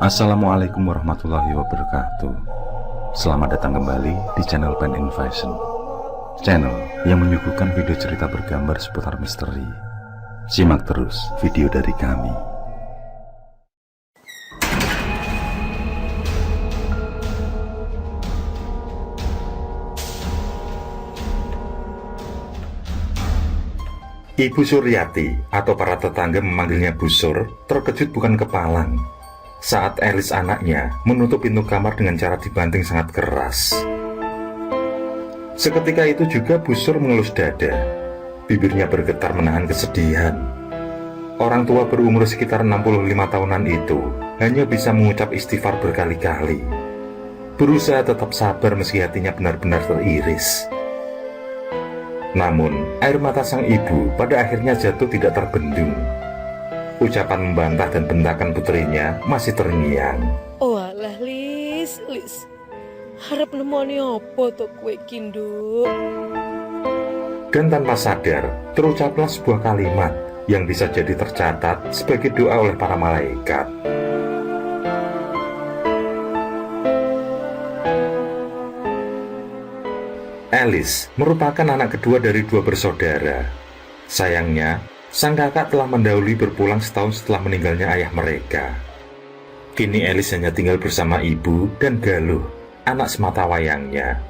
Assalamualaikum warahmatullahi wabarakatuh. Selamat datang kembali di channel Pen Invasion, channel yang menyuguhkan video cerita bergambar seputar misteri. Simak terus video dari kami. Ibu Suryati atau para tetangga memanggilnya Bu Sur terkejut bukan kepalang saat Elis anaknya menutup pintu kamar dengan cara dibanting sangat keras. Seketika itu juga Bu Sur mengelus dada. Bibirnya bergetar menahan kesedihan. Orang tua berumur sekitar 65 tahunan itu hanya bisa mengucap istighfar berkali-kali, berusaha tetap sabar meski hatinya benar-benar teriris. Namun, air mata sang ibu pada akhirnya jatuh tidak terbendung. Ucapan membantah dan bentakan putrinya masih terngiang. Oh alah Lis, harap nemoni apa tuh kue kinduk? Dan tanpa sadar, terucaplah sebuah kalimat yang bisa jadi tercatat sebagai doa oleh para malaikat. Elis merupakan anak kedua dari dua bersaudara. Sayangnya, sang kakak telah mendahului berpulang setahun setelah meninggalnya ayah mereka. Kini Elis hanya tinggal bersama ibu dan Galuh, anak sematawayangnya.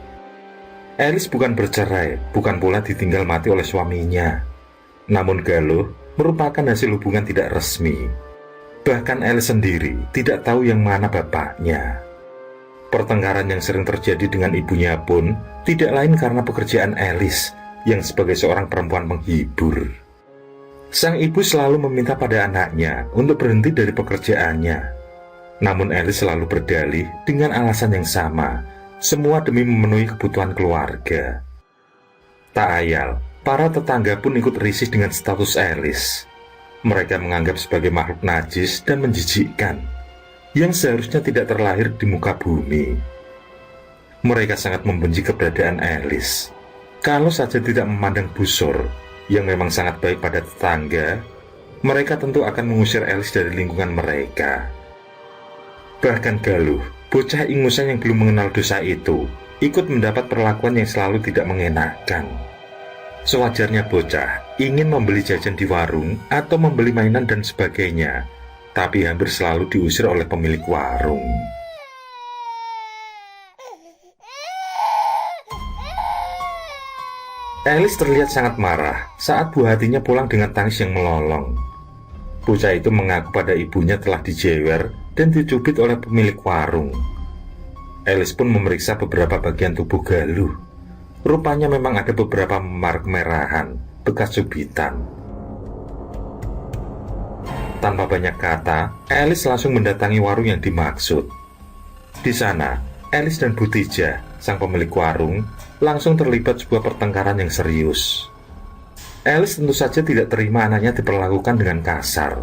Elis bukan bercerai, bukan pula ditinggal mati oleh suaminya. Namun Galuh merupakan hasil hubungan tidak resmi. Bahkan Elis sendiri tidak tahu yang mana bapaknya. Pertengkaran yang sering terjadi dengan ibunya pun tidak lain karena pekerjaan Elis yang sebagai seorang perempuan penghibur. Sang ibu selalu meminta pada anaknya untuk berhenti dari pekerjaannya. Namun Elis selalu berdalih dengan alasan yang sama, semua demi memenuhi kebutuhan keluarga. Tak ayal, para tetangga pun ikut risih dengan status Elis. Mereka menganggap sebagai makhluk najis dan menjijikkan, yang seharusnya tidak terlahir di muka bumi. Mereka sangat membenci keberadaan Elis. Kalau saja tidak memandang Bu Sur, yang memang sangat baik pada tetangga, mereka tentu akan mengusir Elis dari lingkungan mereka. Bahkan Galuh, bocah ingusan yang belum mengenal dosa itu, ikut mendapat perlakuan yang selalu tidak mengenakan. Sewajarnya bocah ingin membeli jajan di warung atau membeli mainan dan sebagainya, tapi hampir selalu diusir oleh pemilik warung. Elis terlihat sangat marah saat buah hatinya pulang dengan tangis yang melolong. Bocah itu mengaku pada ibunya telah dijewer dan dicubit oleh pemilik warung. Elis pun memeriksa beberapa bagian tubuh Galuh. Rupanya memang ada beberapa memar kemerahan bekas cubitan. Tanpa banyak kata, Elis langsung mendatangi warung yang dimaksud. Di sana, Elis dan Butija, sang pemilik warung, langsung terlibat sebuah pertengkaran yang serius. Elis tentu saja tidak terima anaknya diperlakukan dengan kasar.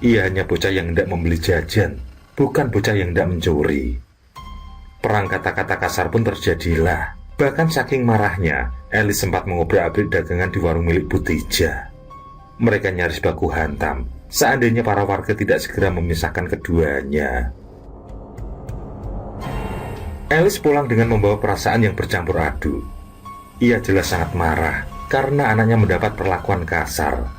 Ia hanya bocah yang hendak membeli jajan, bukan bocah yang hendak mencuri. Perang kata-kata kasar pun terjadilah. Bahkan saking marahnya, Elis sempat mengobrak-abrik dagangan di warung milik Butija. Mereka nyaris baku hantam, seandainya para warga tidak segera memisahkan keduanya. Elis pulang dengan membawa perasaan yang bercampur aduk. Ia jelas sangat marah karena anaknya mendapat perlakuan kasar.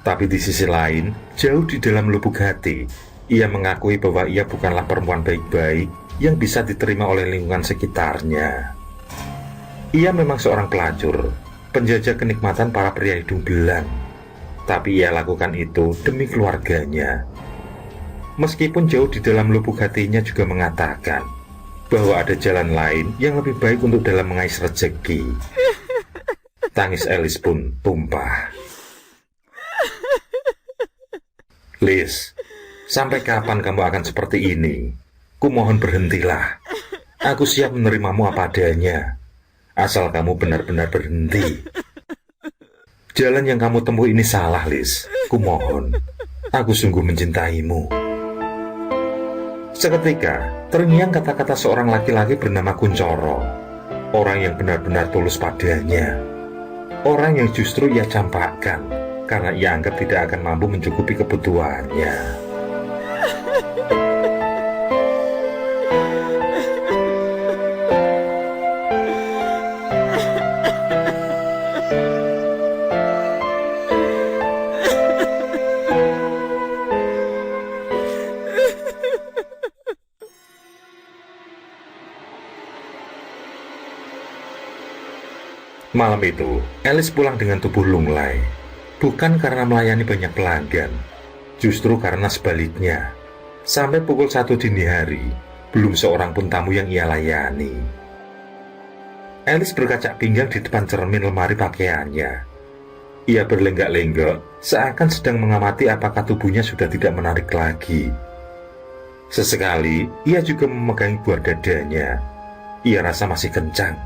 Tapi di sisi lain, jauh di dalam lubuk hati, ia mengakui bahwa ia bukanlah perempuan baik-baik yang bisa diterima oleh lingkungan sekitarnya. Ia memang seorang pelacur, penjajah kenikmatan para pria hidung belang. Tapi ia lakukan itu demi keluarganya. Meskipun jauh di dalam lubuk hatinya juga mengatakan bahwa ada jalan lain yang lebih baik untuk dalam mengais rezeki. Tangis Elis pun tumpah. Lis, sampai kapan kamu akan seperti ini? Kumohon berhentilah. Aku siap menerimamu apa adanya, asal kamu benar-benar berhenti. Jalan yang kamu tempuh ini salah, Lis. Kumohon, aku sungguh mencintaimu. Seketika, terngiang kata-kata seorang laki-laki bernama Kuncoro. Orang yang benar-benar tulus padanya. Orang yang justru ia campakkan karena ia anggap tidak akan mampu mencukupi kebutuhannya. Malam itu, Alice pulang dengan tubuh lunglai. Bukan karena melayani banyak pelanggan, justru karena sebaliknya. Sampai pukul 1 dini hari, belum seorang pun tamu yang ia layani. Alice berkacak pinggang di depan cermin lemari pakaiannya. Ia berlenggak-lenggok, seakan sedang mengamati apakah tubuhnya sudah tidak menarik lagi. Sesekali, ia juga memegangi buah dadanya. Ia rasa masih kencang.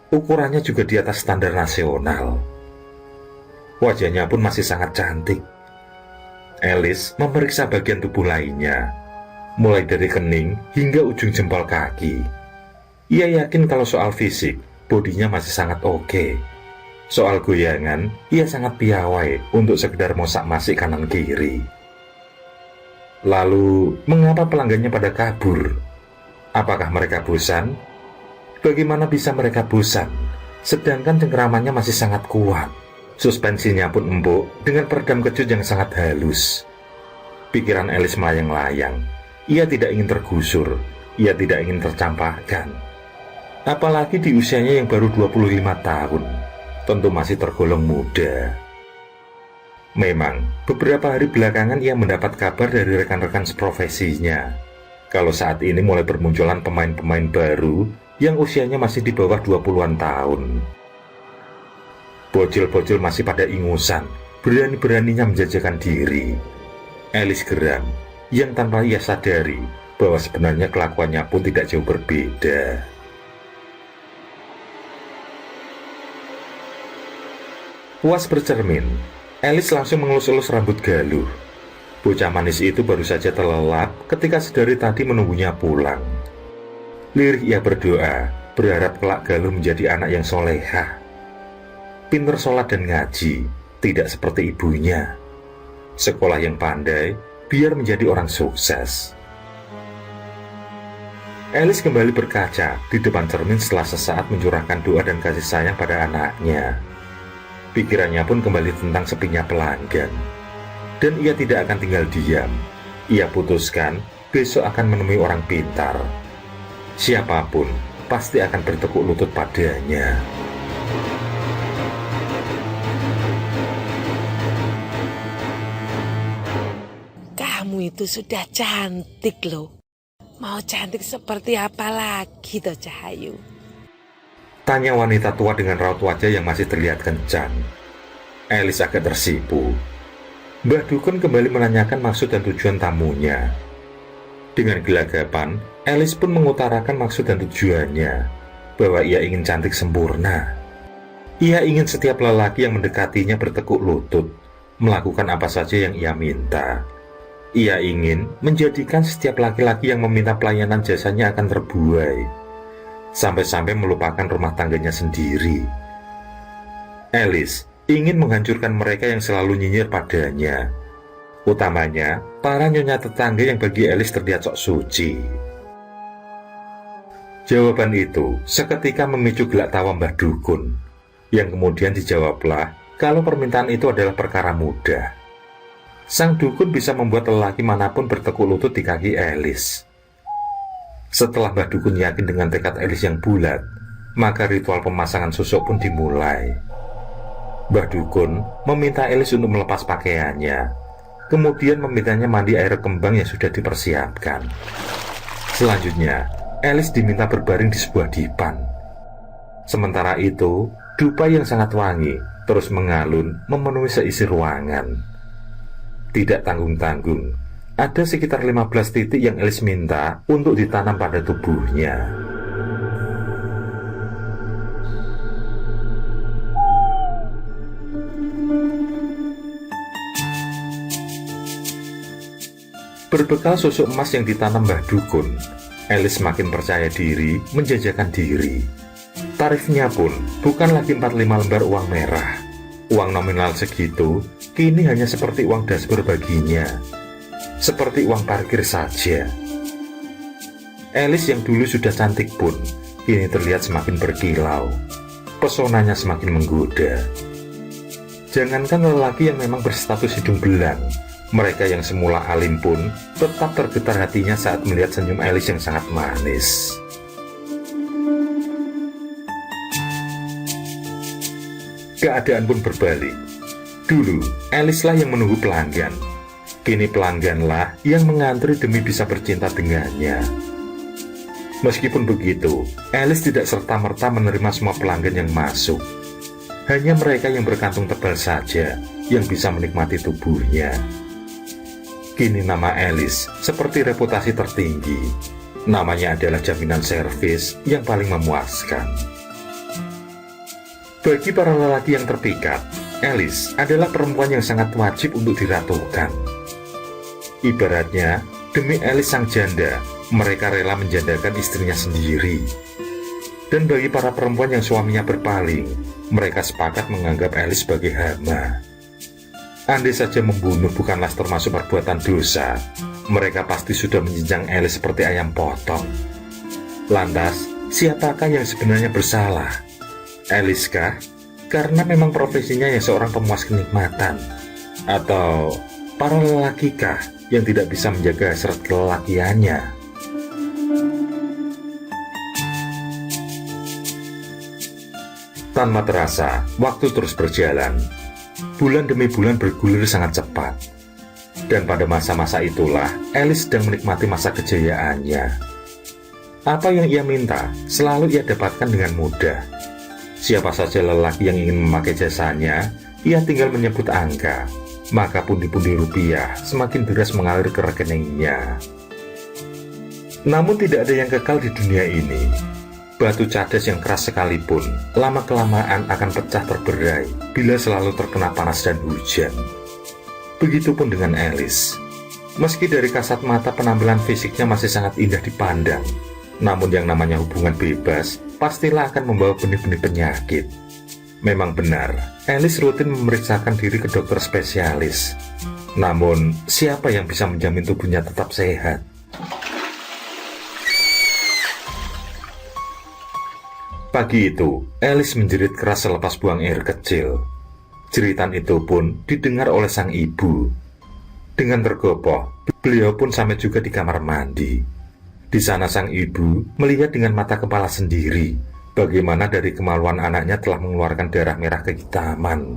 Ukurannya juga di atas standar nasional. Wajahnya pun masih sangat cantik. Alice memeriksa bagian tubuh lainnya, mulai dari kening hingga ujung jempol kaki. Ia yakin kalau soal fisik, bodinya masih sangat oke. Soal goyangan, ia sangat piawai untuk sekedar mosak-masik kanan kiri. Lalu, mengapa pelanggannya pada kabur? Apakah mereka bosan? Bagaimana bisa mereka bosan, sedangkan cengkeramannya masih sangat kuat. Suspensinya pun empuk dengan peredam kejut yang sangat halus. Pikiran Alice melayang-layang. Ia tidak ingin tergusur, ia tidak ingin tercampakkan. Apalagi di usianya yang baru 25 tahun, tentu masih tergolong muda. Memang, beberapa hari belakangan ia mendapat kabar dari rekan-rekan seprofesinya, kalau saat ini mulai bermunculan pemain-pemain baru yang usianya masih di bawah 20-an tahun. Bocil-bocil masih pada ingusan, berani-beraninya menjajakan diri. Alice geram, yang tanpa ia sadari bahwa sebenarnya kelakuannya pun tidak jauh berbeda. Puas bercermin, Alice langsung mengelus-elus rambut galuh. Bocah manis itu baru saja terlelap ketika sedari tadi menunggunya pulang. Lirih ia berdoa, berharap kelak Galuh menjadi anak yang solehah. Pinter sholat dan ngaji, tidak seperti ibunya. Sekolah yang pandai, biar menjadi orang sukses. Alice kembali berkaca di depan cermin setelah sesaat mencurahkan doa dan kasih sayang pada anaknya. Pikirannya pun kembali tentang sepinya pelanggan. Dan ia tidak akan tinggal diam. Ia putuskan besok akan menemui orang pintar. Siapapun pasti akan bertekuk lutut padanya. Kamu itu sudah cantik loh. Mau cantik seperti apa lagi toh Cahayu? Tanya wanita tua dengan raut wajah yang masih terlihat kencang. Alice agak tersipu. Mbah Dukun kembali menanyakan maksud dan tujuan tamunya. Dengan gelagapan, Alice pun mengutarakan maksud dan tujuannya, bahwa ia ingin cantik sempurna. Ia ingin setiap lelaki yang mendekatinya bertekuk lutut, melakukan apa saja yang ia minta. Ia ingin menjadikan setiap laki-laki yang meminta pelayanan jasanya akan terbuai, sampai-sampai melupakan rumah tangganya sendiri. Alice ingin menghancurkan mereka yang selalu nyinyir padanya, utamanya para nyonya tetangga yang bagi Alice terlihat sok suci. Jawaban itu seketika memicu gelak tawa Mbah Dukun, yang kemudian dijawablah kalau permintaan itu adalah perkara mudah. Sang dukun bisa membuat lelaki manapun bertekuk lutut di kaki Alice. Setelah Mbah Dukun yakin dengan tekad Alice yang bulat, maka ritual pemasangan susuk pun dimulai. Mbah Dukun meminta Alice untuk melepas pakaiannya, kemudian memintanya mandi air kembang yang sudah dipersiapkan. Selanjutnya, Alice diminta berbaring di sebuah dipan. Sementara itu, dupa yang sangat wangi terus mengalun memenuhi seisi ruangan. Tidak tanggung-tanggung, ada sekitar 15 titik yang Alice minta untuk ditanam pada tubuhnya. Berbekal susuk emas yang ditanam Mbah Dukun, Alice makin percaya diri menjajakan diri. Tarifnya pun bukan lagi 45 lembar uang merah, Uang nominal segitu kini hanya seperti uang dashboard baginya, seperti uang parkir saja. Alice yang dulu sudah cantik pun kini terlihat semakin berkilau. Pesonanya semakin menggoda. Jangankan lelaki yang memang berstatus hidung belang, mereka yang semula alim pun tetap tergetar hatinya saat melihat senyum Alice yang sangat manis. Keadaan pun berbalik. Dulu, Alice lah yang menunggu pelanggan. Kini pelangganlah yang mengantri demi bisa bercinta dengannya. Meskipun begitu, Alice tidak serta-merta menerima semua pelanggan yang masuk. Hanya mereka yang berkantung tebal saja yang bisa menikmati tubuhnya. Kini nama Alice seperti reputasi tertinggi. Namanya adalah jaminan servis yang paling memuaskan. Bagi para lelaki yang terpikat, Alice adalah perempuan yang sangat wajib untuk diratukan. Ibaratnya, demi Alice sang janda, mereka rela menjandakan istrinya sendiri. Dan bagi para perempuan yang suaminya berpaling, mereka sepakat menganggap Alice sebagai hama. Andai saja membunuh bukanlah termasuk perbuatan dosa, mereka pasti sudah menjinjang Alice seperti ayam potong. Lantas, siapakah yang sebenarnya bersalah? Alice kah? Karena memang profesinya yang seorang pemuas kenikmatan? Atau para lelaki kah yang tidak bisa menjaga hasrat kelelakiannya? Tanpa terasa, waktu terus berjalan. Bulan demi bulan bergulir sangat cepat. Dan pada masa-masa itulah, Alice sedang menikmati masa kejayaannya. Apa yang ia minta, selalu ia dapatkan dengan mudah. Siapa saja lelaki yang ingin memakai jasanya, ia tinggal menyebut angka. Maka pundi-pundi rupiah semakin deras mengalir ke rekeningnya. Namun tidak ada yang kekal di dunia ini. Batu cadas yang keras sekalipun, lama-kelamaan akan pecah terberai bila selalu terkena panas dan hujan. Begitupun dengan Alice. Meski dari kasat mata penampilan fisiknya masih sangat indah dipandang, namun yang namanya hubungan bebas pastilah akan membawa benih-benih penyakit. Memang benar, Alice rutin memeriksakan diri ke dokter spesialis. Namun, siapa yang bisa menjamin tubuhnya tetap sehat? Pagi itu, Alice menjerit keras selepas buang air kecil. Jeritan itu pun didengar oleh sang ibu. Dengan tergopoh, beliau pun sampai juga di kamar mandi. Di sana sang ibu melihat dengan mata kepala sendiri bagaimana dari kemaluan anaknya telah mengeluarkan darah merah kehitaman.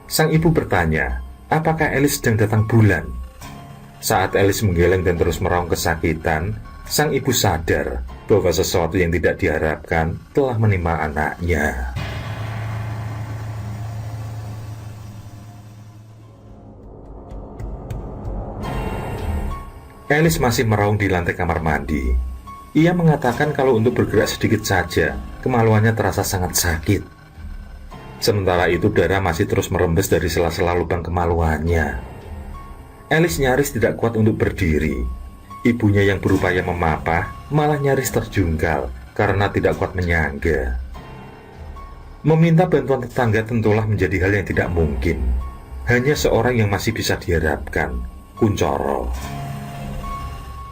Sang ibu bertanya, apakah Alice sedang datang bulan? Saat Alice menggeleng dan terus meraung kesakitan, sang ibu sadar bahwa sesuatu yang tidak diharapkan telah menimpa anaknya. Alice masih meraung di lantai kamar mandi. Ia mengatakan kalau untuk bergerak sedikit saja, kemaluannya terasa sangat sakit. Sementara itu darah masih terus merembes dari sela-sela lubang kemaluannya. Alice nyaris tidak kuat untuk berdiri. Ibunya yang berupaya memapah malah nyaris terjungkal karena tidak kuat menyangga. Meminta bantuan tetangga tentulah menjadi hal yang tidak mungkin. Hanya seorang yang masih bisa diharapkan, Kuncoro.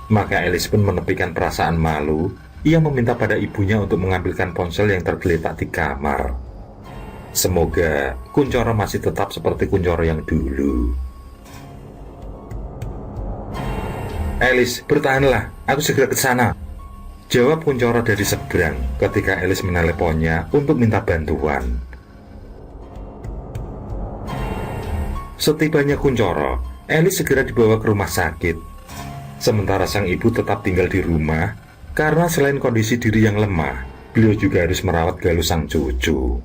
Maka Alice pun menepikan perasaan malu. Ia meminta pada ibunya untuk mengambilkan ponsel yang tergeletak di kamar. Semoga Kuncoro masih tetap seperti Kuncoro yang dulu. Alice, bertahanlah, aku segera ke sana, jawab Kuncoro dari seberang ketika Alice meneleponnya untuk minta bantuan. Setibanya Kuncoro, Alice segera dibawa ke rumah sakit. Sementara sang ibu tetap tinggal di rumah karena selain kondisi diri yang lemah, beliau juga harus merawat Galuh sang cucu.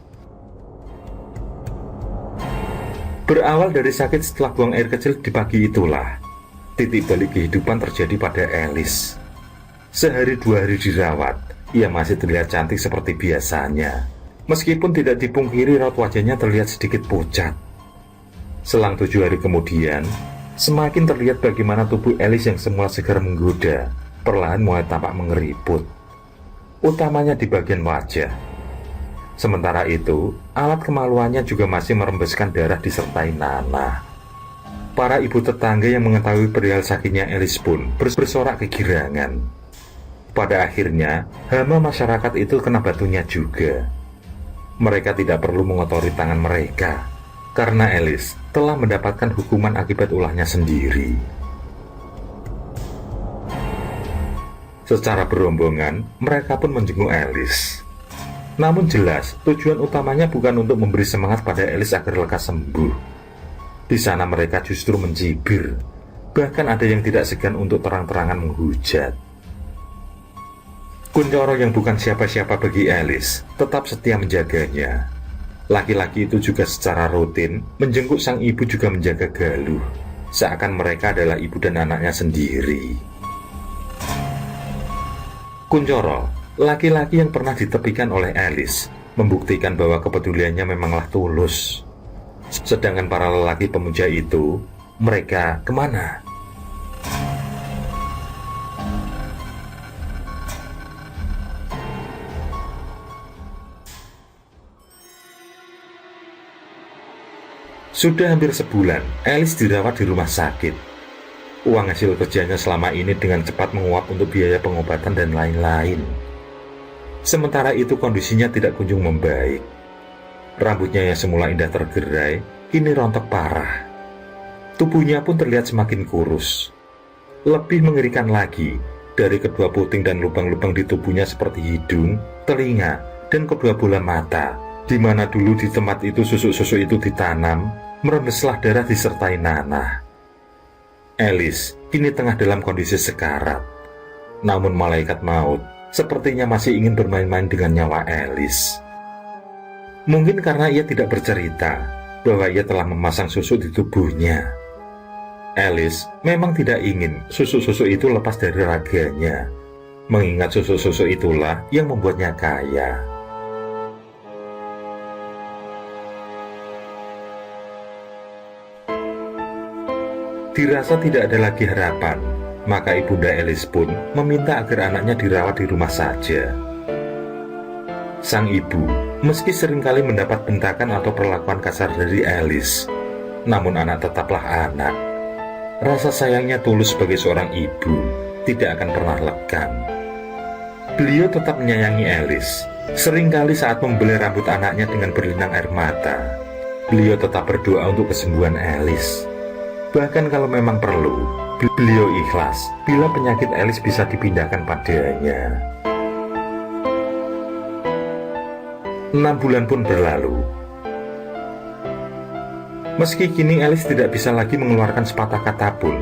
Berawal dari sakit setelah buang air kecil di pagi itulah, titik balik kehidupan terjadi pada Alice. Sehari dua hari dirawat, ia masih terlihat cantik seperti biasanya. Meskipun tidak dipungkiri raut wajahnya terlihat sedikit pucat. Selang 7 hari kemudian, semakin terlihat bagaimana tubuh Alice yang semula segar menggoda, perlahan mulai tampak mengeriput. Utamanya di bagian wajah. Sementara itu, alat kemaluannya juga masih merembeskan darah disertai nanah. Para ibu tetangga yang mengetahui perihal sakitnya Alice pun bersorak kegirangan. Pada akhirnya, hama masyarakat itu kena batunya juga. Mereka tidak perlu mengotori tangan mereka, karena Alice telah mendapatkan hukuman akibat ulahnya sendiri. Secara berombongan, mereka pun menjenguk Alice. Namun jelas, tujuan utamanya bukan untuk memberi semangat pada Alice agar lekas sembuh. Di sana mereka justru mencibir, bahkan ada yang tidak segan untuk terang-terangan menghujat. Kuncoro yang bukan siapa-siapa bagi Alice tetap setia menjaganya. Laki-laki itu juga secara rutin menjenguk sang ibu juga menjaga Galuh, seakan mereka adalah ibu dan anaknya sendiri. Kuncoro, laki-laki yang pernah ditepikan oleh Alice, membuktikan bahwa kepeduliannya memanglah tulus. Sedangkan para lelaki pemuja itu, mereka kemana? Sudah hampir sebulan, Alice dirawat di rumah sakit. Uang hasil kerjanya selama ini dengan cepat menguap untuk biaya pengobatan dan lain-lain. Sementara itu kondisinya tidak kunjung membaik. Rambutnya yang semula indah tergerai, kini rontok parah. Tubuhnya pun terlihat semakin kurus. Lebih mengerikan lagi, dari kedua puting dan lubang-lubang di tubuhnya seperti hidung, telinga, dan kedua bola mata, di mana dulu di tempat itu susuk-susuk itu ditanam, merembeslah darah disertai nanah. Alice kini tengah dalam kondisi sekarat. Namun malaikat maut sepertinya masih ingin bermain-main dengan nyawa Alice. Mungkin karena ia tidak bercerita bahwa ia telah memasang susuk di tubuhnya. Alice memang tidak ingin susuk-susuk itu lepas dari raganya, mengingat susuk-susuk itulah yang membuatnya kaya. Dirasa tidak ada lagi harapan, maka ibunda Alice pun meminta agar anaknya dirawat di rumah saja. Sang ibu, meski seringkali mendapat bentakan atau perlakuan kasar dari Alice, namun anak tetaplah anak. Rasa sayangnya tulus sebagai seorang ibu tidak akan pernah lekang. Beliau tetap menyayangi Alice. Seringkali saat membelai rambut anaknya dengan berlinang air mata, beliau tetap berdoa untuk kesembuhan Alice. Bahkan kalau memang perlu, beliau ikhlas bila penyakit Alice bisa dipindahkan padanya. 6 bulan pun berlalu. Meski kini Alice tidak bisa lagi mengeluarkan sepatah kata pun,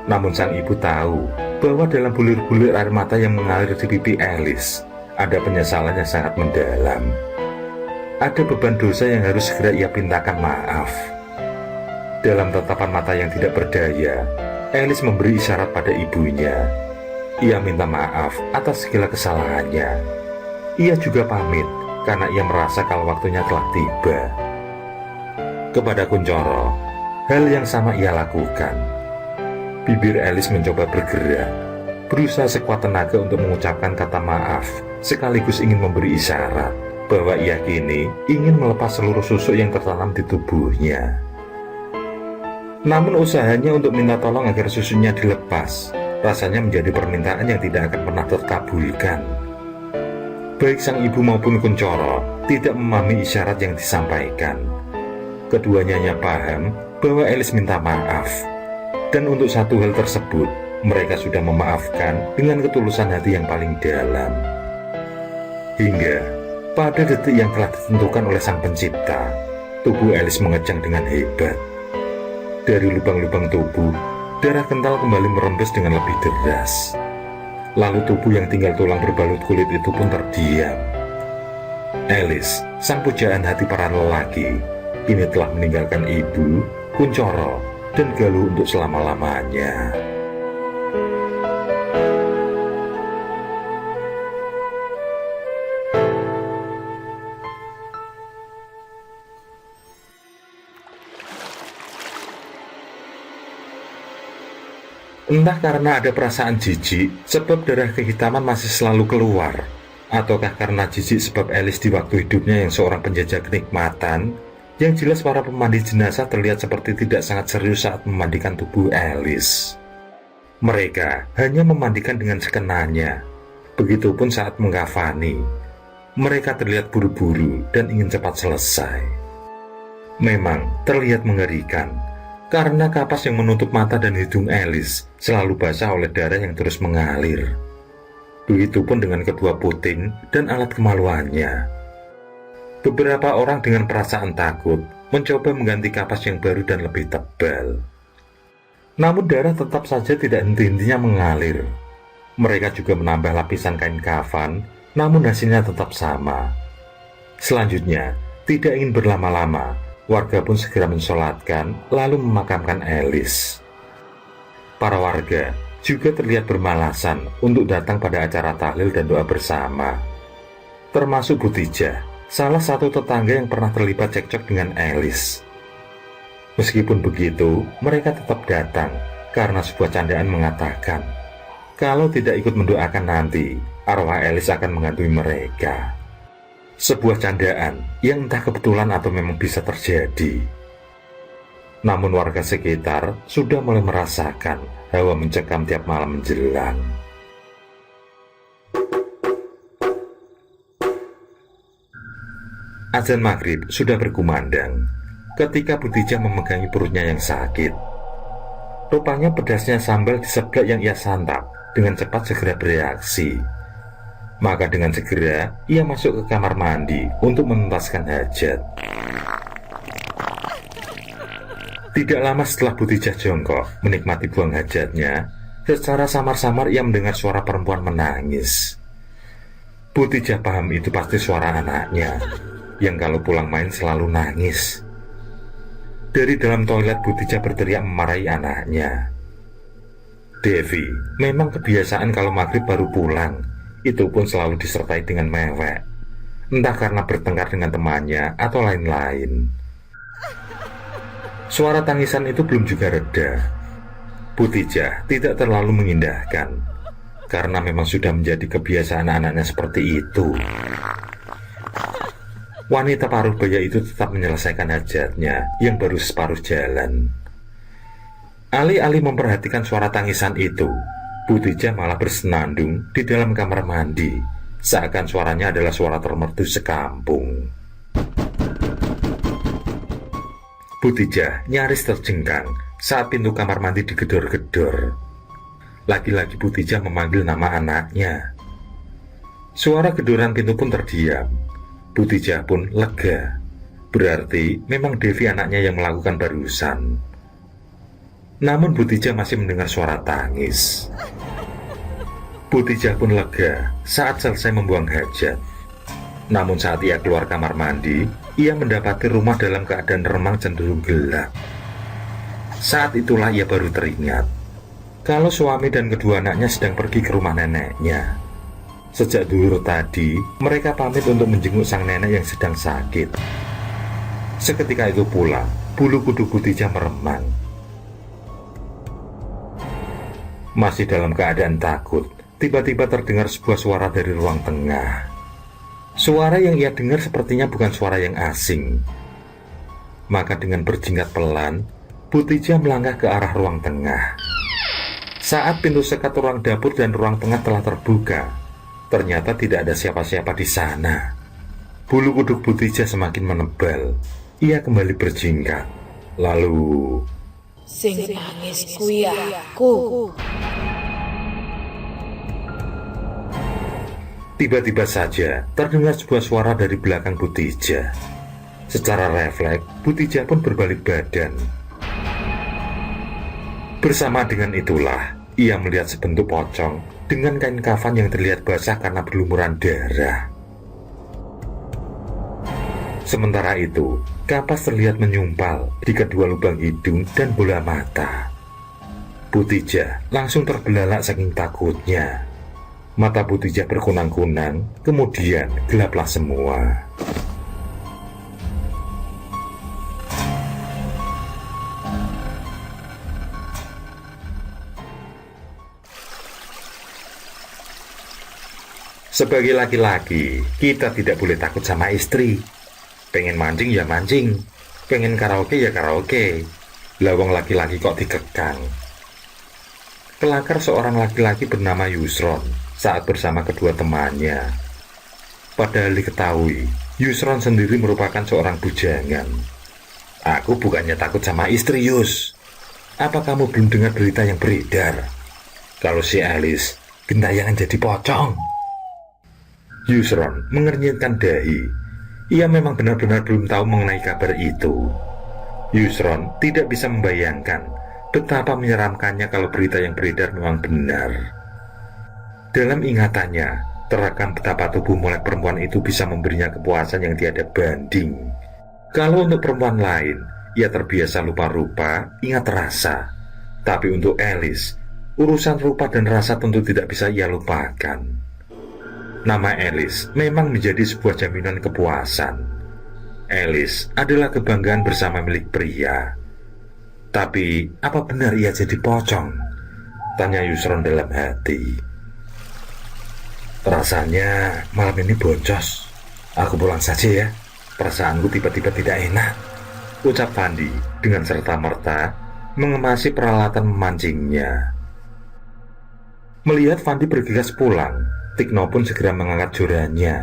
namun sang ibu tahu bahwa dalam bulir-bulir air mata yang mengalir di pipi Alice, ada penyesalan yang sangat mendalam. Ada beban dosa yang harus segera ia pintakan maaf. Dalam tatapan mata yang tidak berdaya, Alice memberi isyarat pada ibunya. Ia minta maaf atas segala kesalahannya. Ia juga pamit karena ia merasa kalau waktunya telah tiba. Kepada Kuncoro, hal yang sama ia lakukan. Bibir Alice mencoba bergerak, berusaha sekuat tenaga untuk mengucapkan kata maaf, sekaligus ingin memberi isyarat bahwa ia kini ingin melepas seluruh susuk yang tertanam di tubuhnya. Namun usahanya untuk minta tolong agar susunya dilepas rasanya menjadi permintaan yang tidak akan pernah terkabulkan. Baik sang ibu maupun Kuncoro tidak memahami isyarat yang disampaikan. Keduanya hanya paham bahwa Alice minta maaf. Dan untuk satu hal tersebut, mereka sudah memaafkan dengan ketulusan hati yang paling dalam. Hingga pada detik yang telah ditentukan oleh Sang Pencipta, tubuh Alice mengejang dengan hebat. Dari lubang-lubang tubuh, darah kental kembali merembes dengan lebih deras. Lalu tubuh yang tinggal tulang berbalut kulit itu pun terdiam. Alice, sang pujaan hati para lelaki, kini telah meninggalkan ibu, Kuncoro, dan Galuh untuk selama-lamanya. Entah karena ada perasaan jijik, sebab darah kehitaman masih selalu keluar, Ataukah karena jijik sebab Alice di waktu hidupnya yang seorang penjajah kenikmatan? Yang jelas para pemandi jenazah terlihat seperti tidak sangat serius saat memandikan tubuh Alice. Mereka hanya memandikan dengan sekenanya. Begitupun saat mengkafani. Mereka terlihat buru-buru dan ingin cepat selesai. Memang terlihat mengerikan, karena kapas yang menutup mata dan hidung Alice selalu basah oleh darah yang terus mengalir. Begitupun dengan kedua puting dan alat kemaluannya. Beberapa orang dengan perasaan takut mencoba mengganti kapas yang baru dan lebih tebal. Namun darah tetap saja tidak henti-hentinya mengalir. Mereka juga menambah lapisan kain kafan, namun hasilnya tetap sama. Selanjutnya, tidak ingin berlama-lama, warga pun segera mensolatkan lalu memakamkan Alice. Para warga juga terlihat bermalasan untuk datang pada acara tahlil dan doa bersama. Termasuk Butijah, salah satu tetangga yang pernah terlibat cekcok dengan Alice. Meskipun begitu, mereka tetap datang karena sebuah candaan mengatakan kalau tidak ikut mendoakan nanti, arwah Alice akan menghantui mereka. Sebuah candaan yang entah kebetulan atau memang bisa terjadi. Namun warga sekitar sudah mulai merasakan hawa mencekam tiap malam menjelang. Azan maghrib sudah berkumandang ketika Butijah memegangi perutnya yang sakit. Rupanya pedasnya sambal di seblak yang ia santap dengan cepat segera bereaksi. Maka dengan segera ia masuk ke kamar mandi untuk menuntaskan hajat. Tidak lama setelah Butijah jongkok menikmati buang hajatnya, secara samar-samar ia mendengar suara perempuan menangis. Butijah paham itu pasti suara anaknya, yang kalau pulang main selalu nangis. Dari dalam toilet Butijah berteriak memarahi anaknya. Devi memang kebiasaan kalau maghrib baru pulang, itu pun selalu disertai dengan mewek. Entah karena bertengkar dengan temannya atau lain-lain. Suara tangisan itu belum juga reda. Butijah tidak terlalu mengindahkan, karena memang sudah menjadi kebiasaan anaknya seperti itu. Wanita paruh baya itu tetap menyelesaikan hajatnya yang baru separuh jalan. Alih-alih memperhatikan suara tangisan itu, Butijah malah bersenandung di dalam kamar mandi, seakan suaranya adalah suara termerdu sekampung. Butijah nyaris terjengkang saat pintu kamar mandi digedor-gedor. Lagi-lagi Butijah memanggil nama anaknya. Suara gedoran pintu pun terdiam. Butijah pun lega. Berarti memang Devi anaknya yang melakukan barusan. Namun Butijah masih mendengar suara tangis. Butijah pun lega saat selesai membuang hajat. Namun saat ia keluar kamar mandi, ia mendapati rumah dalam keadaan remang cenderung gelap. Saat itulah ia baru teringat kalau suami dan kedua anaknya sedang pergi ke rumah neneknya. Sejak dulu tadi, mereka pamit untuk menjenguk sang nenek yang sedang sakit. Seketika itu pula, bulu kuduk Butijah meremang. Masih dalam keadaan takut, tiba-tiba terdengar sebuah suara dari ruang tengah. Suara yang ia dengar sepertinya bukan suara yang asing. Maka dengan berjingkat pelan, Butijah melangkah ke arah ruang tengah. Saat pintu sekat ruang dapur dan ruang tengah telah terbuka, ternyata tidak ada siapa-siapa di sana. Bulu kuduk Butijah semakin menebal. Ia kembali berjingkat. Lalu, Sing nangis kuwi aku. tiba-tiba saja terdengar sebuah suara dari belakang Butijah. Secara refleks, Butijah pun berbalik badan. Bersama dengan itulah, ia melihat sebentuk pocong dengan kain kafan yang terlihat basah karena berlumuran darah. Sementara itu, kapas terlihat menyumpal di kedua lubang hidung dan bola mata. Butijah langsung terbelalak saking takutnya. Mata Butijah berkunang-kunang, kemudian gelaplah semua. Sebagai laki-laki, kita tidak boleh takut sama istri. Pengen mancing ya mancing, pengen karaoke ya karaoke. Lawang laki-laki kok dikekang. Kelakar seorang laki-laki bernama Yusron saat bersama kedua temannya. Padahal diketahui, Yusron sendiri merupakan seorang bujangan. Aku bukannya takut sama istri, Yus. Apa kamu belum dengar berita yang beredar? Kalau si Alice, gentayangan jadi pocong. Yusron mengernyitkan dahi. Ia memang benar-benar belum tahu mengenai kabar itu. Yusron tidak bisa membayangkan betapa menyeramkannya kalau berita yang beredar memang benar. Dalam ingatannya, terekam betapa tubuh molek perempuan itu bisa memberinya kepuasan yang tiada banding. Kalau untuk perempuan lain, ia terbiasa lupa rupa, ingat rasa. Tapi untuk Alice, urusan rupa dan rasa tentu tidak bisa ia lupakan. Nama Alice memang menjadi sebuah jaminan kepuasan. Alice adalah kebanggaan bersama milik pria. Tapi, apa benar ia jadi pocong? Tanya Yusron dalam hati. Rasanya malam ini boncos. Aku pulang saja ya. Perasaanku tiba-tiba tidak enak, ucap Fandi dengan serta-merta mengemasi peralatan memancingnya. Melihat Fandi bergegas pulang, Tikno pun segera mengangkat jorannya.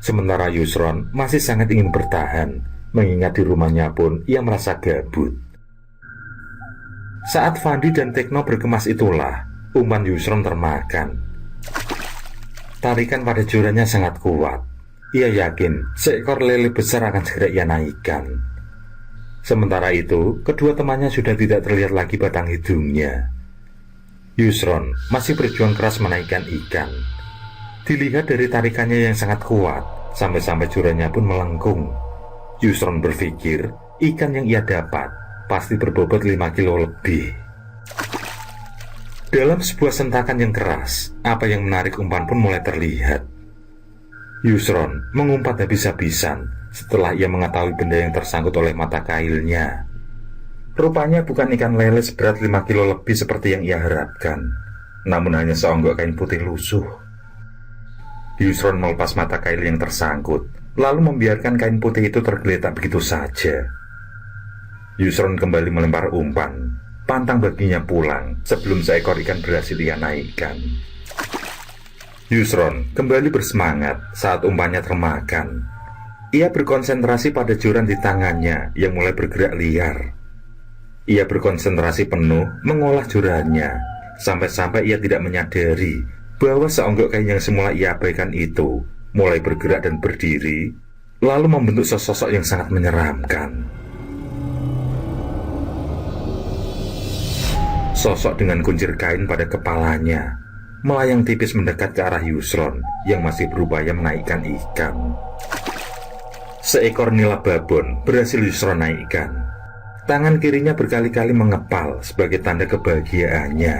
Sementara Yusron masih sangat ingin bertahan, mengingat di rumahnya pun ia merasa gabut. Saat Fandi dan Tikno berkemas itulah, umpan Yusron termakan. Tarikan pada jorannya sangat kuat. Ia yakin seekor lele besar akan segera ia naikkan. Sementara itu, kedua temannya sudah tidak terlihat lagi batang hidungnya. Yusron masih berjuang keras menaikkan ikan. Dilihat dari tarikannya yang sangat kuat, sampai-sampai jorannya pun melengkung. Yusron berpikir ikan yang ia dapat pasti berbobot 5 kilo lebih. Dalam sebuah sentakan yang keras, apa yang menarik umpan pun mulai terlihat. Yusron mengumpat habis-habisan setelah ia mengetahui benda yang tersangkut oleh mata kailnya. Rupanya bukan ikan lele seberat 5 kilo lebih seperti yang ia harapkan, namun hanya seonggok kain putih lusuh. Yusron melepas mata kail yang tersangkut, lalu membiarkan kain putih itu tergeletak begitu saja. Yusron kembali melempar umpan, pantang baginya pulang sebelum seekor ikan berhasil ia naikkan. Yusron kembali bersemangat saat umpannya termakan. Ia berkonsentrasi pada joran di tangannya yang mulai bergerak liar. Ia berkonsentrasi penuh mengolah jorannya, sampai-sampai ia tidak menyadari bahwa seonggok kain yang semula ia abaikan itu mulai bergerak dan berdiri, lalu membentuk sosok yang sangat menyeramkan. Sosok dengan kuncir kain pada kepalanya melayang tipis mendekat ke arah Yusron yang masih berupaya menaikkan ikan. Seekor nila babon berhasil Yusron naikkan. Tangan kirinya berkali-kali mengepal sebagai tanda kebahagiaannya.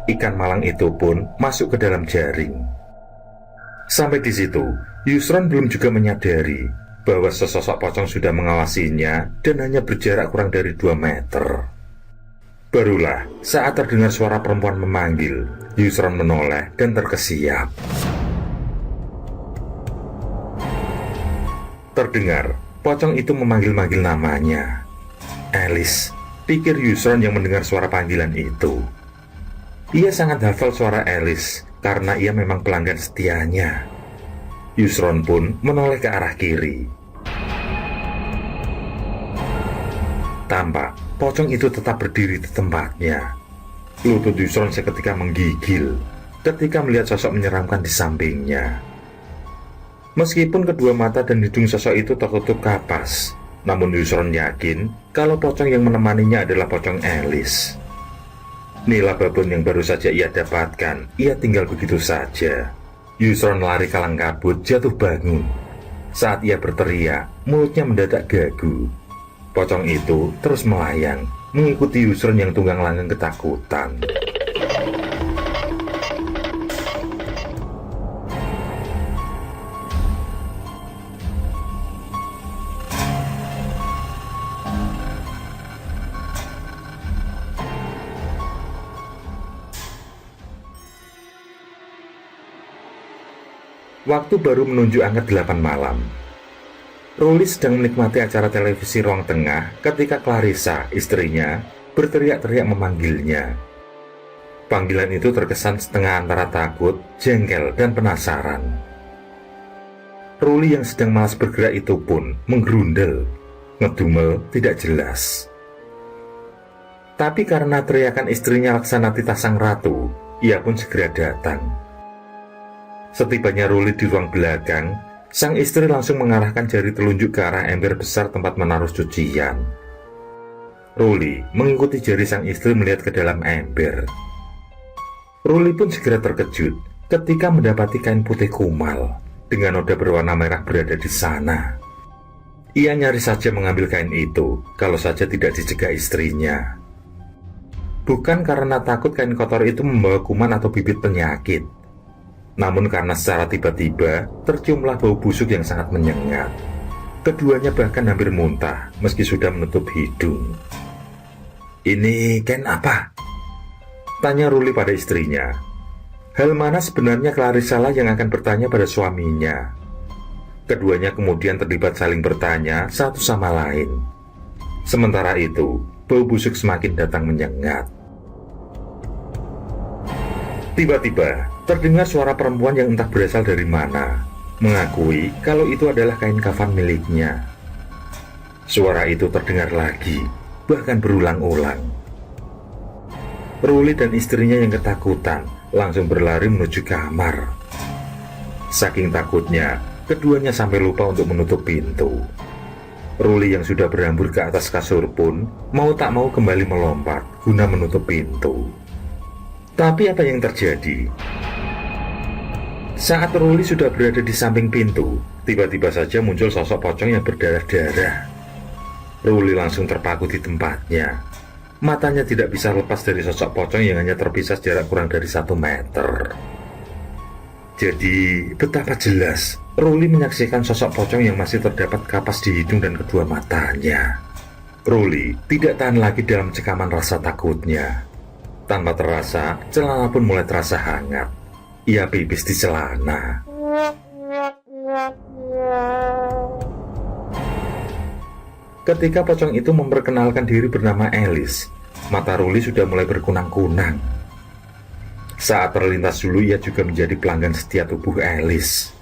Ikan malang itu pun masuk ke dalam jaring. Sampai di situ, Yusron belum juga menyadari bahwa sesosok pocong sudah mengawasinya dan hanya berjarak kurang dari 2 meter. Barulah saat terdengar suara perempuan memanggil, Yusron menoleh dan terkesiap. Terdengar pocong itu memanggil-manggil namanya. Alice, pikir Yusron yang mendengar suara panggilan itu. Ia sangat hafal suara Alice karena ia memang pelanggan setianya. Yusron pun menoleh ke arah kiri. Tampak pocong itu tetap berdiri di tempatnya. Lutut Yusron seketika menggigil ketika melihat sosok menyeramkan di sampingnya. Meskipun kedua mata dan hidung sosok itu tertutup kapas, namun Yusron yakin kalau pocong yang menemaninya adalah pocong Alice. Nila babon yang baru saja ia dapatkan, ia tinggal begitu saja. Yusron lari kalang kabut jatuh bangun. Saat ia berteriak, mulutnya mendadak gagu. Pocong itu terus melayang, mengikuti Yusron yang tunggang langgang ketakutan. Waktu baru menunjuk angka 8 malam. Ruli sedang menikmati acara televisi ruang tengah ketika Clarissa, istrinya, berteriak-teriak memanggilnya. Panggilan itu terkesan setengah antara takut, jengkel, dan penasaran. Ruli yang sedang malas bergerak itu pun menggerundel, ngedumel tidak jelas. Tapi karena teriakan istrinya Laksanatita sang ratu, ia pun segera datang. Setibanya Ruli di ruang belakang, sang istri langsung mengarahkan jari telunjuk ke arah ember besar tempat menaruh cucian. Ruli mengikuti jari sang istri melihat ke dalam ember. Ruli pun segera terkejut ketika mendapati kain putih kumal dengan noda berwarna merah berada di sana. Ia nyaris saja mengambil kain itu kalau saja tidak dicegah istrinya. Bukan karena takut kain kotor itu membawa kuman atau bibit penyakit, namun karena secara tiba-tiba terciumlah bau busuk yang sangat menyengat. Keduanya bahkan hampir muntah meski sudah menutup hidung. "Ini kain apa?" tanya Ruli pada istrinya. Hal mana sebenarnya Clarissa lah yang akan bertanya pada suaminya. Keduanya kemudian terlibat saling bertanya satu sama lain. Sementara itu, bau busuk semakin datang menyengat. Tiba-tiba, terdengar suara perempuan yang entah berasal dari mana, mengakui kalau itu adalah kain kafan miliknya. Suara itu terdengar lagi, bahkan berulang-ulang. Ruli dan istrinya yang ketakutan langsung berlari menuju kamar. Saking takutnya, keduanya sampai lupa untuk menutup pintu. Ruli yang sudah berhambur ke atas kasur pun mau tak mau kembali melompat guna menutup pintu. Tapi apa yang terjadi? Saat Ruli sudah berada di samping pintu, tiba-tiba saja muncul sosok pocong yang berdarah-darah. Ruli langsung terpaku di tempatnya. Matanya tidak bisa lepas dari sosok pocong yang hanya terpisah jarak kurang dari 1 meter. Jadi, betapa jelas Ruli menyaksikan sosok pocong yang masih terdapat kapas di hidung dan kedua matanya. Ruli tidak tahan lagi dalam cekaman rasa takutnya. Tanpa terasa, celana pun mulai terasa hangat. Ia pipis di celana. Ketika pocong itu memperkenalkan diri bernama Alice, mata Ruli sudah mulai berkunang-kunang. Saat terlintas dulu ia juga menjadi pelanggan setia tubuh Alice.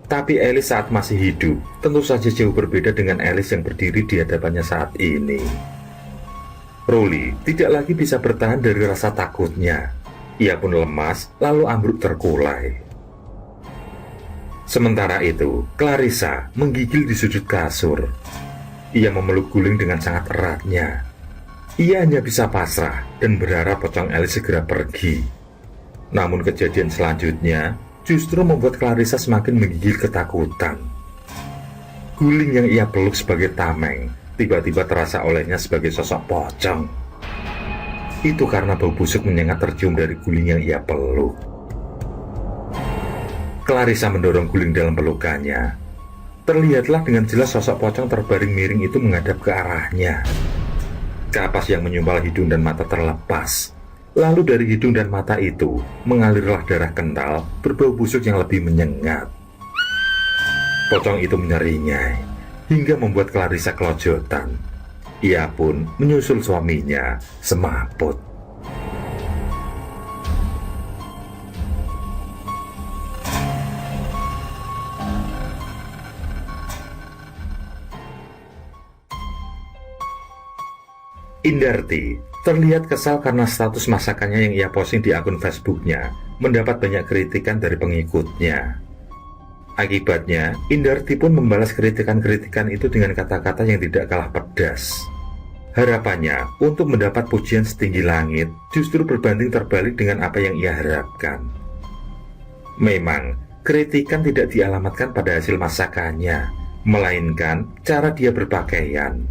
Tapi Alice saat masih hidup tentu saja jauh berbeda dengan Alice yang berdiri di hadapannya saat ini. Ruli tidak lagi bisa bertahan dari rasa takutnya. Ia pun lemas lalu ambruk terkulai. Sementara itu, Clarissa menggigil di sudut kasur. Ia memeluk guling dengan sangat eratnya. Ia hanya bisa pasrah dan berharap pocong Alice segera pergi. Namun kejadian selanjutnya justru membuat Clarissa semakin menggigil ketakutan. Guling yang ia peluk sebagai tameng tiba-tiba terasa olehnya sebagai sosok pocong. Itu karena bau busuk menyengat tercium dari guling yang ia peluk. Clarissa mendorong guling dalam pelukannya. Terlihatlah dengan jelas sosok pocong terbaring miring itu menghadap ke arahnya. Kapas yang menyumpal hidung dan mata terlepas. Lalu dari hidung dan mata itu mengalirlah darah kental berbau busuk yang lebih menyengat. Pocong itu menyeringai hingga membuat Clarissa kelojotan. Ia pun menyusul suaminya semaput. Indarti terlihat kesal karena status masakannya yang ia posting di akun Facebooknya mendapat banyak kritikan dari pengikutnya. Akibatnya, Indarti pun membalas kritikan-kritikan itu dengan kata-kata yang tidak kalah pedas. Harapannya untuk mendapat pujian setinggi langit justru berbanding terbalik dengan apa yang ia harapkan. Memang, kritikan tidak dialamatkan pada hasil masakannya, melainkan cara dia berpakaian.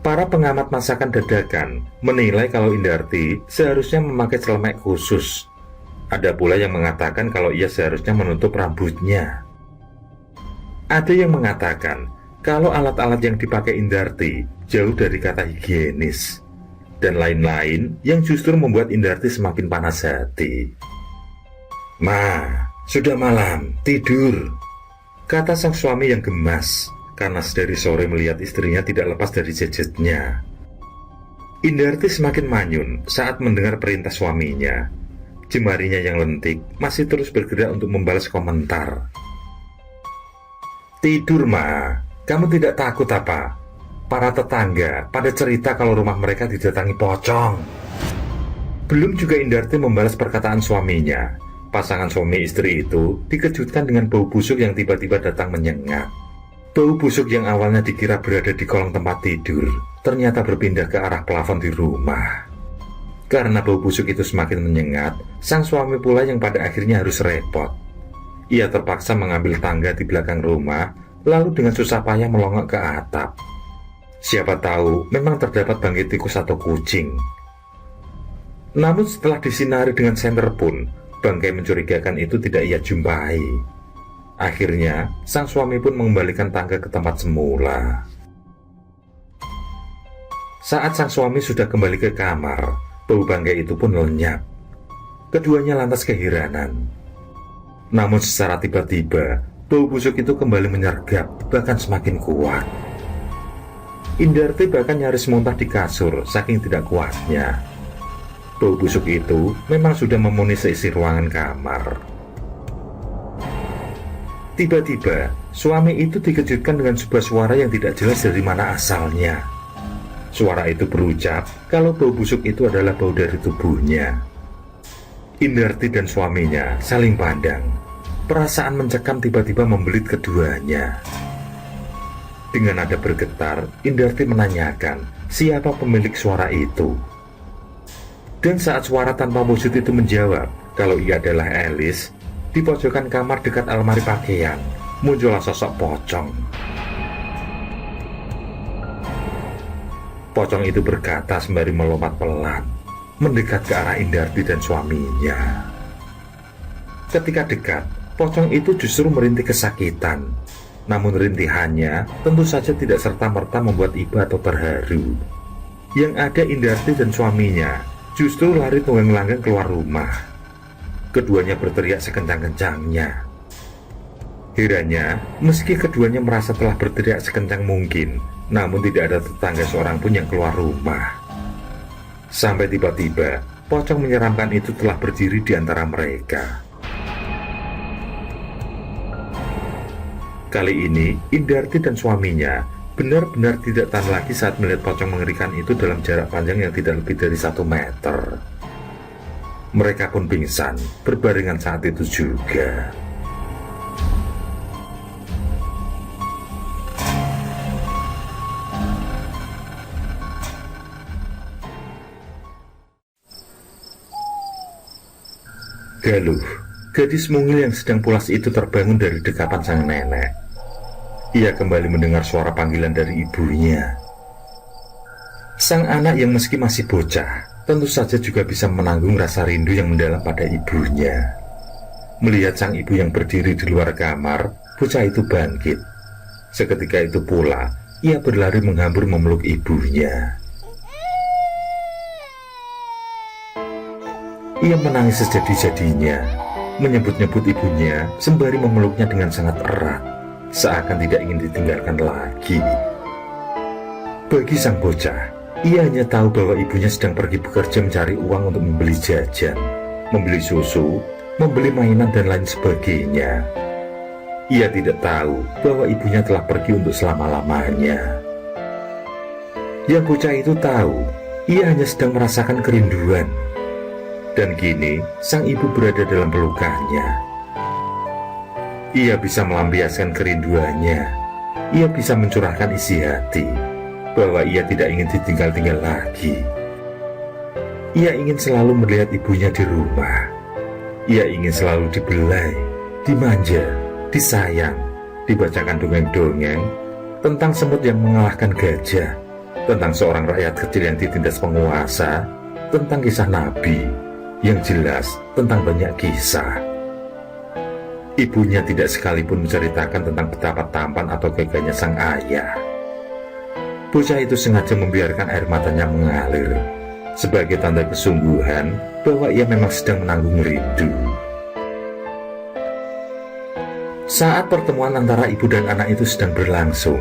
Para pengamat masakan dadakan menilai kalau Indarti seharusnya memakai celemek khusus. Ada pula yang mengatakan kalau ia seharusnya menutup rambutnya. Ada yang mengatakan kalau alat-alat yang dipakai Indarti jauh dari kata higienis. Dan lain-lain yang justru membuat Indarti semakin panas hati. Nah, "Sudah malam, tidur," kata sang suami yang gemas karena sedari sore melihat istrinya tidak lepas dari gadgetnya. Indarti semakin manyun saat mendengar perintah suaminya. Jemarinya yang lentik masih terus bergerak untuk membalas komentar. "Tidur, Ma. Kamu tidak takut apa? Para tetangga pada cerita kalau rumah mereka didatangi pocong." Belum juga Indarti membalas perkataan suaminya, pasangan suami istri itu dikejutkan dengan bau busuk yang tiba-tiba datang menyengat. Bau busuk yang awalnya dikira berada di kolong tempat tidur, ternyata berpindah ke arah plafon di rumah. Karena bau busuk itu semakin menyengat, sang suami pula yang pada akhirnya harus repot. Ia terpaksa mengambil tangga di belakang rumah, lalu dengan susah payah melongok ke atap. Siapa tahu memang terdapat bangkai tikus atau kucing. Namun setelah disinari dengan senter pun, bangkai mencurigakan itu tidak ia jumpai. Akhirnya, sang suami pun mengembalikan tangga ke tempat semula. Saat sang suami sudah kembali ke kamar, bau bangkai itu pun lenyap. Keduanya lantas keheranan. Namun secara tiba-tiba, bau busuk itu kembali menyergap, bahkan semakin kuat. Indarti bahkan nyaris muntah di kasur, saking tidak kuatnya. Bau busuk itu memang sudah memenuhi seisi ruangan kamar. Tiba-tiba, suami itu dikejutkan dengan sebuah suara yang tidak jelas dari mana asalnya. Suara itu berucap kalau bau busuk itu adalah bau dari tubuhnya. Indarti dan suaminya saling pandang. Perasaan mencekam tiba-tiba membelit keduanya. Dengan nada bergetar, Indarti menanyakan siapa pemilik suara itu. Dan saat suara tanpa wujud itu menjawab kalau ia adalah Alice, di pojokan kamar dekat almari pakaian, muncullah sosok pocong. Pocong itu berkata sembari melompat pelan, mendekat ke arah Indarti dan suaminya. Ketika dekat, pocong itu justru merintih kesakitan. Namun rintihannya tentu saja tidak serta-merta membuat iba atau terharu. Yang ada Indarti dan suaminya justru lari tunggang-langgang keluar rumah. Keduanya berteriak sekencang-kencangnya. Herannya, meski keduanya merasa telah berteriak sekencang mungkin, namun tidak ada tetangga seorang pun yang keluar rumah. Sampai tiba-tiba, pocong menyeramkan itu telah berdiri di antara mereka. Kali ini, Indarti dan suaminya benar-benar tidak tahan lagi saat melihat pocong mengerikan itu dalam jarak panjang yang tidak lebih dari 1 meter. Mereka pun pingsan berbarengan saat itu juga. Galuh, gadis mungil yang sedang pulas itu terbangun dari dekapan sang nenek. Ia kembali mendengar suara panggilan dari ibunya. Sang anak yang meski masih bocah, tentu saja juga bisa menanggung rasa rindu yang mendalam pada ibunya. Melihat sang ibu yang berdiri di luar kamar, bocah itu bangkit. Seketika itu pula, ia berlari menghambur memeluk ibunya. Ia menangis sejadi-jadinya, menyebut-nyebut ibunya sembari memeluknya dengan sangat erat, seakan tidak ingin ditinggalkan lagi. Bagi sang bocah, ia hanya tahu bahwa ibunya sedang pergi bekerja mencari uang untuk membeli jajan, membeli susu, membeli mainan dan lain sebagainya. Ia tidak tahu bahwa ibunya telah pergi untuk selama-lamanya. Yang bocah itu tahu, ia hanya sedang merasakan kerinduan. Dan kini, sang ibu berada dalam pelukannya. Ia bisa melampiaskan kerinduannya. Ia bisa mencurahkan isi hati bahwa ia tidak ingin ditinggal-tinggal lagi. Ia ingin selalu melihat ibunya di rumah. Ia ingin selalu dibelai, dimanja, disayang, dibacakan dongeng-dongeng tentang semut yang mengalahkan gajah, tentang seorang rakyat kecil yang ditindas penguasa, tentang kisah Nabi, yang jelas tentang banyak kisah. Ibunya tidak sekalipun menceritakan tentang betapa tampan atau gagahnya sang ayah. Bocah itu sengaja membiarkan air matanya mengalir, sebagai tanda kesungguhan bahwa ia memang sedang menanggung rindu. Saat pertemuan antara ibu dan anak itu sedang berlangsung,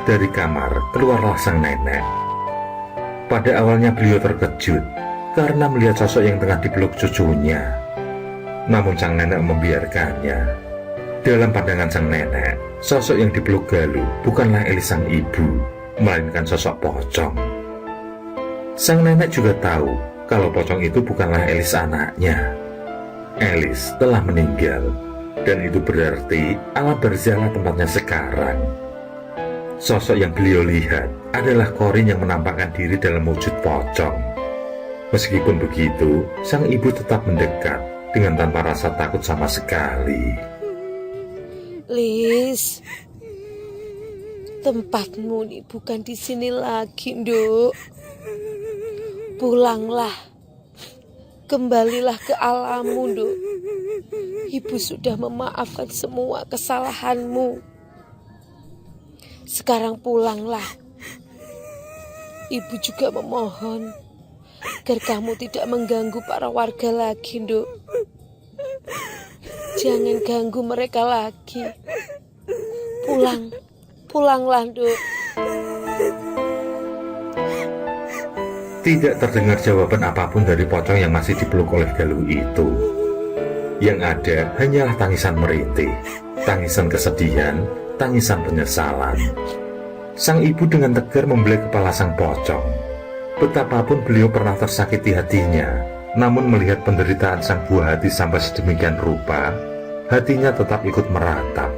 dari kamar keluarlah sang nenek. Pada awalnya beliau terkejut karena melihat sosok yang tengah dipeluk cucunya. Namun sang nenek membiarkannya. Dalam pandangan sang nenek, sosok yang dipeluk Galuh bukanlah Elis sang ibu, melainkan sosok pocong. Sang nenek juga tahu kalau pocong itu bukanlah Elis anaknya. Elis telah meninggal, dan itu berarti alam barzahlah tempatnya sekarang. Sosok yang beliau lihat adalah Qorin yang menampakkan diri dalam wujud pocong. Meskipun begitu, sang ibu tetap mendekat dengan tanpa rasa takut sama sekali. Lis, tempatmu nih bukan di sini lagi, Nduk. Pulanglah, kembalilah ke alammu, Nduk. Ibu sudah memaafkan semua kesalahanmu. Sekarang pulanglah. Ibu juga memohon agar kamu tidak mengganggu para warga lagi, Nduk. Jangan ganggu mereka lagi. Pulanglah, Nduk. Tidak terdengar jawaban apapun dari pocong yang masih dipeluk oleh Galuh itu. Yang ada hanyalah tangisan merintih, tangisan kesedihan, tangisan penyesalan. Sang ibu dengan tegar membelai kepala sang pocong. Betapapun beliau pernah tersakiti hatinya, namun melihat penderitaan sang buah hati sampai sedemikian rupa, hatinya tetap ikut meratap.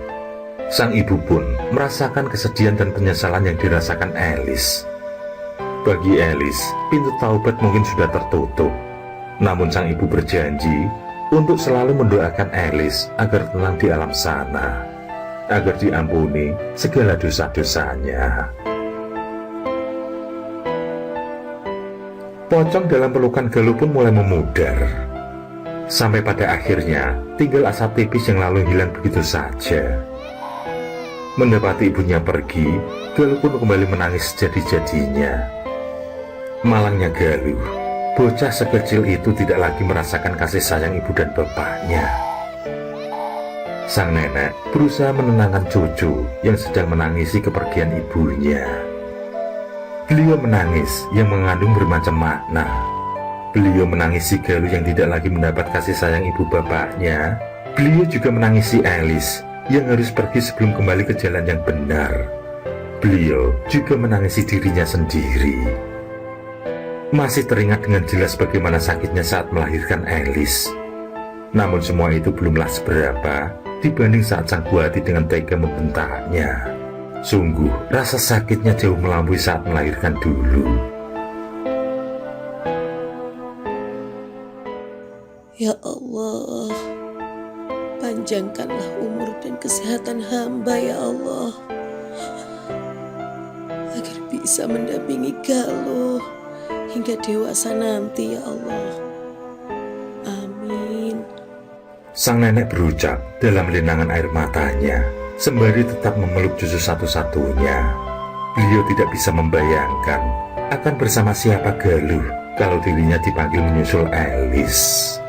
Sang ibu pun merasakan kesedihan dan penyesalan yang dirasakan Elis. Bagi Elis, pintu taubat mungkin sudah tertutup. Namun sang ibu berjanji untuk selalu mendoakan Elis agar tenang di alam sana, agar diampuni segala dosa-dosanya. Pocong dalam pelukan Galuh pun mulai memudar. Sampai pada akhirnya tinggal asap tipis yang lalu hilang begitu saja. Mendapati ibunya pergi, Galuh pun kembali menangis sejadi-jadinya. Malangnya Galuh, bocah sekecil itu tidak lagi merasakan kasih sayang ibu dan bapaknya. Sang nenek berusaha menenangkan cucu yang sedang menangisi kepergian ibunya. Beliau menangis yang mengandung bermacam makna. Beliau menangisi Galuh yang tidak lagi mendapat kasih sayang ibu bapaknya. Beliau juga menangisi Elis yang harus pergi sebelum kembali ke jalan yang benar. Beliau juga menangisi dirinya sendiri. Masih teringat dengan jelas bagaimana sakitnya saat melahirkan Elis. Namun semua itu belumlah seberapa dibanding saat sang buah hati dengan tega membentaknya. Sungguh, rasa sakitnya jauh melampaui saat melahirkan dulu. Ya Allah, panjangkanlah umur dan kesehatan hamba ya Allah, agar bisa mendampingi Galuh hingga dewasa nanti ya Allah. Amin. Sang nenek berucap dalam linangan air matanya, sembari tetap memeluk cucu satu-satunya. Beliau tidak bisa membayangkan akan bersama siapa Galuh kalau dirinya dipanggil menyusul Elis.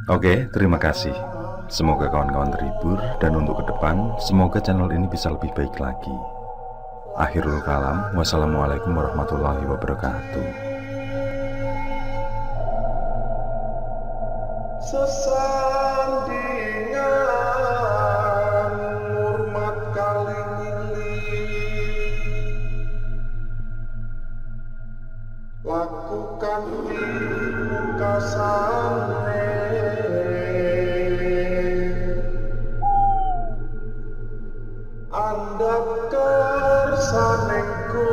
Oke, terima kasih. Semoga kawan-kawan terhibur, dan untuk ke depan, semoga channel ini bisa lebih baik lagi. Akhirul kalam, wassalamualaikum warahmatullahi wabarakatuh. Sesandingan hormat kali lakukan pungkasane Anda kersanengku